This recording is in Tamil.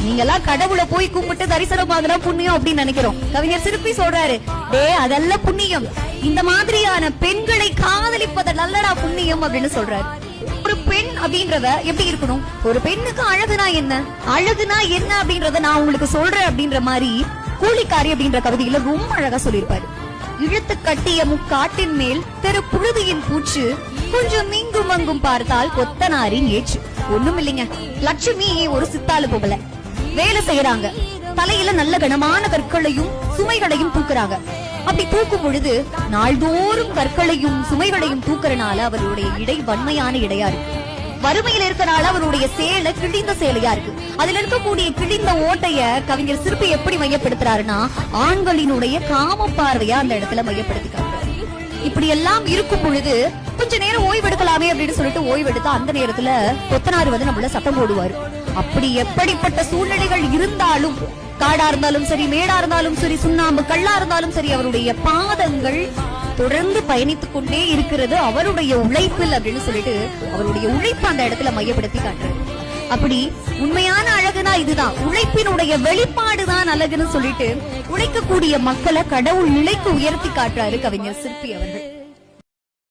நீங்க எல்லாம் கடவுளை போய் கும்பிட்டு தரிசனம் அதெல்லாம் புண்ணியம் அப்படின்னு நினைக்கிறோம். கவிஞர் சிற்பி சொல்றாரு, டே அதெல்லாம் புண்ணியம், இந்த மாதிரியான பெண்களை காதலிப்பது நல்லடா புண்ணியம் அப்படின்னு சொல்றாரு. ஒரு பெண் அப்படின்றத எப்படி இருக்கணும், ஒரு பெண்ணுக்கு அழகுனா என்ன, அழகுனா என்ன அப்படின்றத நான் உங்களுக்கு சொல்றேன் அப்படின்ற மாதிரி கூலிக்காரி அப்படின்ற கவிதையில ரொம்ப அழகா சொல்லியிருப்பாரு. இழுத்து கட்டிய முக்காட்டின் மேல் தெரு புழுதியின் பூச்சு, கொஞ்சம் இங்கும் அங்கும் பார்த்தால் கொத்தனாரின் ஏச்சு. ஒண்ணும் இல்லைங்க, லட்சுமி ஒரு சித்தாளு போகல, வேலை செய்யறாங்க. தலையில நல்ல கனமான கற்களையும் சுமைகளையும் தூக்குறாங்க. அப்படி தூக்கும் பொழுது நாள்தோறும் கற்களையும் சுமைகளையும் தூக்குறனால அவருடைய இடை வன்மையான இடையா இருக்கு. வறுமையில இருக்கனால அவருடைய சேலை கிழிந்த சேலையா இருக்கு. அதுல இருக்கக்கூடிய கிழிந்த ஓட்டைய கவிஞர் சிற்பி எப்படி மையப்படுத்துறாருன்னா, ஆண்களினுடைய காம பார்வையா அந்த இடத்துல மையப்படுத்திக்காங்க. இப்படி எல்லாம் இருக்கும் பொழுது கொஞ்ச நேரம் ஓய்வெடுக்கலாமே அப்படின்னு சொல்லிட்டு ஓய்வெடுத்தா அந்த நேரத்துல கொத்தனார் வந்து நம்மள சத்தம் போடுவாரு. அப்படி எப்படிப்பட்ட சூழ்நிலைகள் இருந்தாலும், காடா இருந்தாலும் சரி, மேடா இருந்தாலும் சரி, சுண்ணாம்பு கல்லா இருந்தாலும் சரி, அவருடைய பாதங்கள் தொடர்ந்து பயணித்துக் கொண்டே இருக்கிறது அவருடைய உழைப்பில் அப்படின்னு சொல்லிட்டு அவருடைய உழைப்பு அந்த இடத்துல மையப்படுத்தி காட்டுறது. அப்படி உண்மையான அழகுனா இதுதான், உழைப்பினுடைய வெளிப்பாடுதான் அழகுன்னு சொல்லிட்டு உழைக்கக்கூடிய மக்களை கடவுள் நிலைக்கு உயர்த்தி காட்டுறாரு கவிஞர் சிற்பி அவர்கள்.